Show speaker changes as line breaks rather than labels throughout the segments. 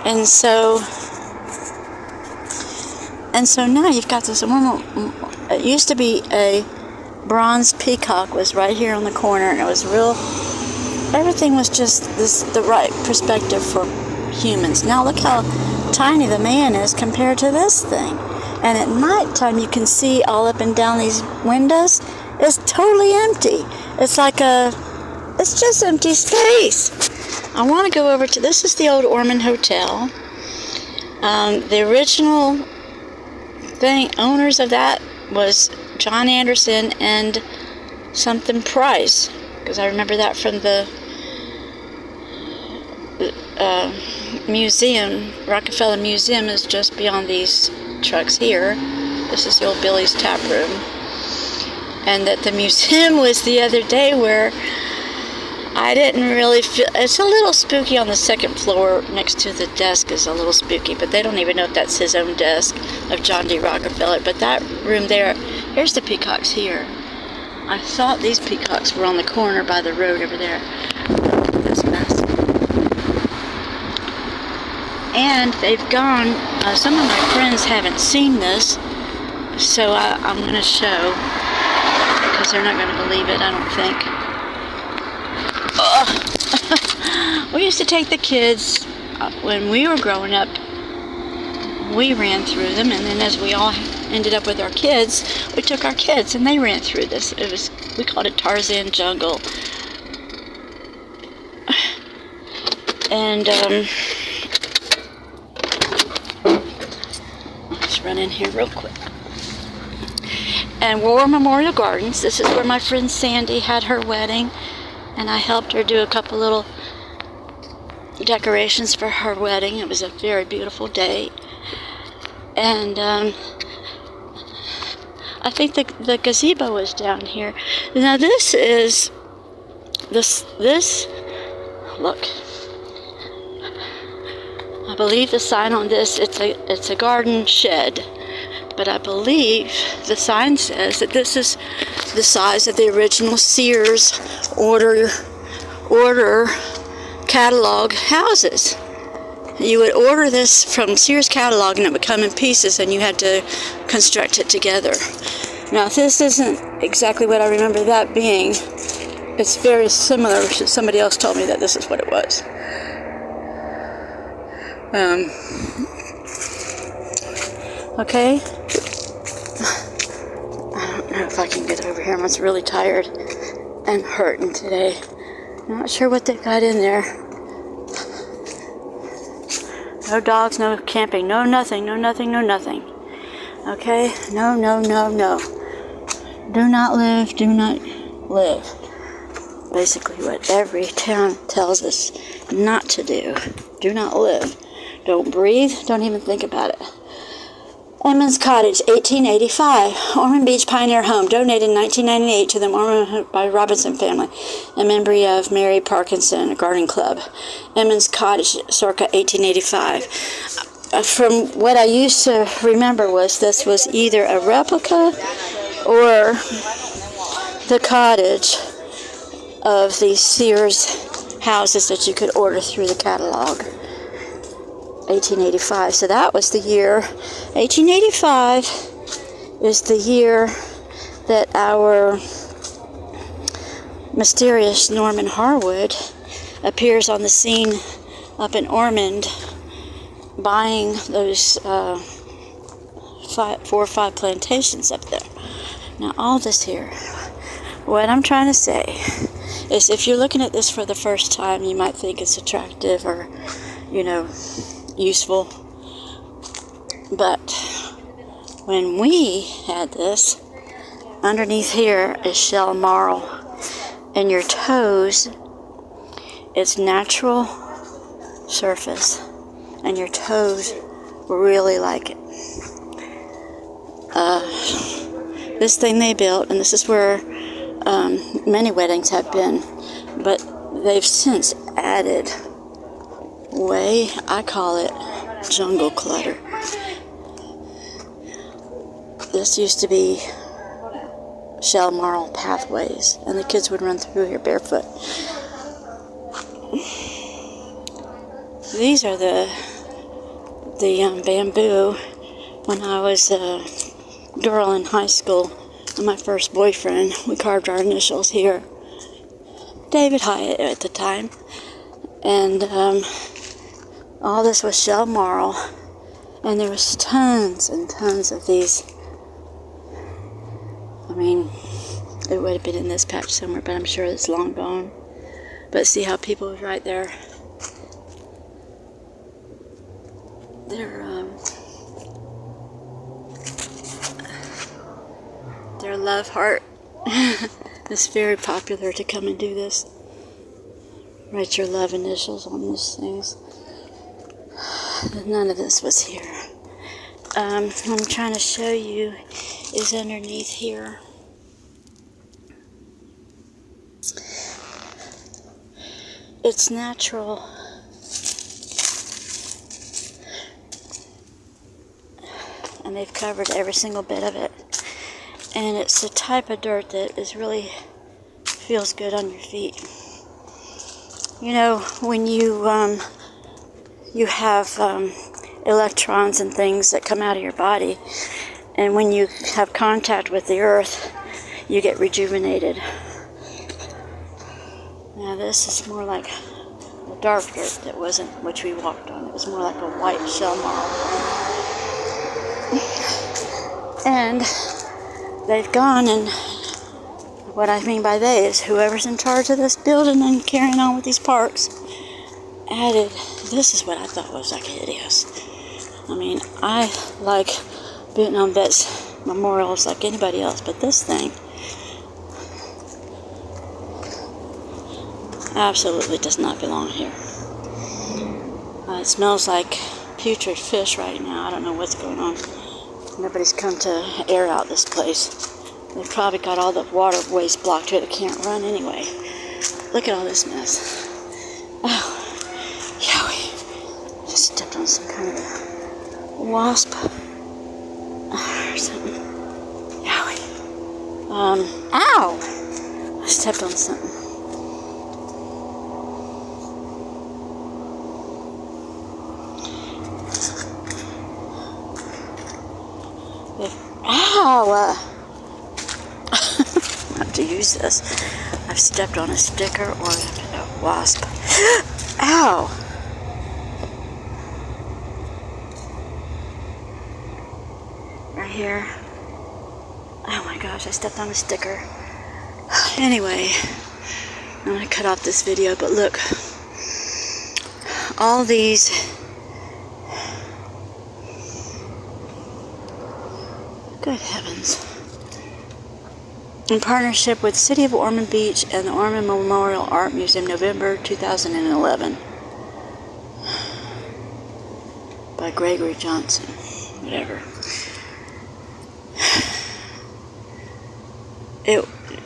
And so now you've got this woman. It used to be a bronze peacock was right here on the corner, and it was real. Everything was just the right perspective for humans. Now look how tiny the man is compared to this thing. And at night time you can see all up and down these windows. It's totally empty. It's just empty space. I want to go over to, this is the old Ormond Hotel. The original owners of that was John Anderson and something Price, because I remember that from the museum. Rockefeller Museum is just beyond these trucks here. This is the old Billy's Tap Room. And that the museum was the other day where I didn't really feel, it's a little spooky on the second floor next to the desk is a little spooky, but they don't even know if that's his own desk of John D. Rockefeller. But that room there, here's the peacocks here. I thought these peacocks were on the corner by the road over there. This mess. And they've gone, some of my friends haven't seen this, so I'm going to show, because they're not going to believe it, I don't think. We used to take the kids, when we were growing up, we ran through them, and then as we all ended up with our kids, we took our kids and they ran through this. We called it Tarzan Jungle. And let's run in here real quick. And War Memorial Gardens, this is where my friend Sandy had her wedding, and I helped her do a couple little decorations for her wedding. It was a very beautiful day. And I think the gazebo is down here. Now this is this look. I believe the sign on this, it's a garden shed, but I believe the sign says that this is the size of the original Sears order catalog houses. You would order this from Sears catalog and it would come in pieces and you had to construct it together. Now this isn't exactly what I remember that being. It's very similar. Somebody else told me that this is what it was. Okay. I don't know if I can get over here. I'm just really tired and hurting today. I'm not sure what they've got in there. No dogs, no camping, no nothing, no nothing, no nothing. Okay? No, no, no, no. Do not live, do not live. Basically what every town tells us not to do. Do not live. Don't breathe, don't even think about it. Emmons Cottage, 1885. Ormond Beach Pioneer Home, donated in 1998 to the Ormond by Robinson family, a member of Mary Parkinson Garden Club. Emmons Cottage, circa 1885. From what I used to remember was this was either a replica or the cottage of the Sears houses that you could order through the catalog. 1885. So that was the year. 1885 is the year that our mysterious Norman Harwood appears on the scene up in Ormond, buying those 4 or 5 plantations up there. Now all this here, what I'm trying to say is if you're looking at this for the first time, you might think it's attractive or, useful. But when we had this, underneath here is shell marl. And your toes, it's natural surface. And your toes really like it. This thing they built, and this is where many weddings have been, but they've since added I call it jungle clutter. This used to be shell marl pathways, and the kids would run through here barefoot. These are the the bamboo when I was a girl in high school. And my first boyfriend, we carved our initials here. David Hyatt at the time. And all this was shell marl. And there was tons and tons of these. I mean, it would have been in this patch somewhere, but I'm sure it's long gone. But see how people right there, their love heart is very popular to come and do this. Write your love initials on these things. None of this was here. I'm trying to show you is underneath here. It's natural. And they've covered every single bit of it. And it's the type of dirt that is really feels good on your feet. You know, when you have electrons and things that come out of your body, and when you have contact with the earth, you get rejuvenated. Now this is more like the dark dirt that wasn't, which we walked on. It was more like a white shell marl. And they've gone, and what I mean by they is whoever's in charge of this building and carrying on with these parks added, this is what I thought was like hideous. I mean, I like being on vets memorials like anybody else, but this thing absolutely does not belong here. It smells like putrid fish right now. I don't know what's going on. Nobody's come to air out this place. They've probably got all the waterways blocked here that can't run anyway. Look at all this mess. Oh, yowie. Just stepped on some kind of a wasp or something. Yowie. Ow! I stepped on something. Ow! I have to use this. I've stepped on a sticker or a wasp. Ow! Right here. Oh my gosh, I stepped on a sticker. Anyway, I'm going to cut off this video, but look. All these good heavens. In partnership with City of Ormond Beach and the Ormond Memorial Art Museum, November 2011. By Gregory Johnson. Whatever.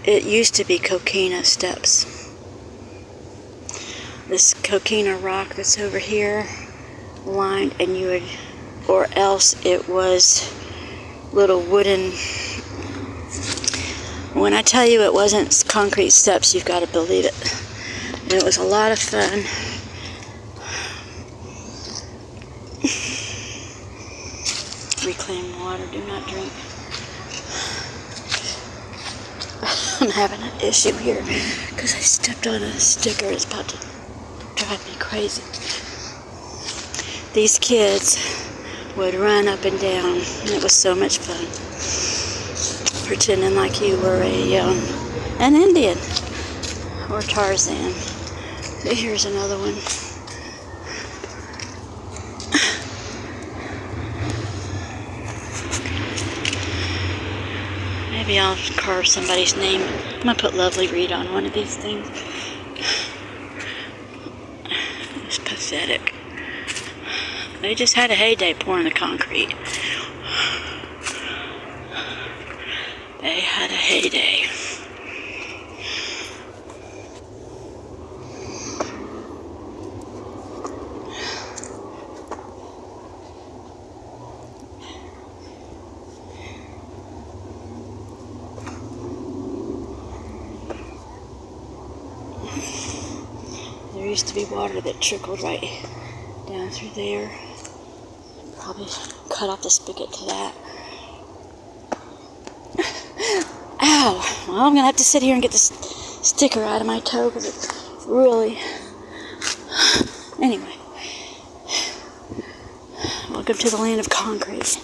It used to be coquina steps. This coquina rock that's over here lined, and you would, or else it was little wooden. When I tell you it wasn't concrete steps, you've got to believe it. And it was a lot of fun. Reclaim water, do not drink. I'm having an issue here because I stepped on a sticker. It's about to drive me crazy. These kids would run up and down, and it was so much fun. Pretending like you were an Indian or Tarzan. So here's another one. Maybe I'll carve somebody's name. I'm gonna put Lovely Reed on one of these things. It's pathetic. They just had a heyday pouring the concrete. They had a heyday. There used to be water that trickled right down through there. Probably cut off the spigot to that. Ow! Well, I'm gonna have to sit here and get this sticker out of my toe because it's really... Anyway. Welcome to the land of concrete.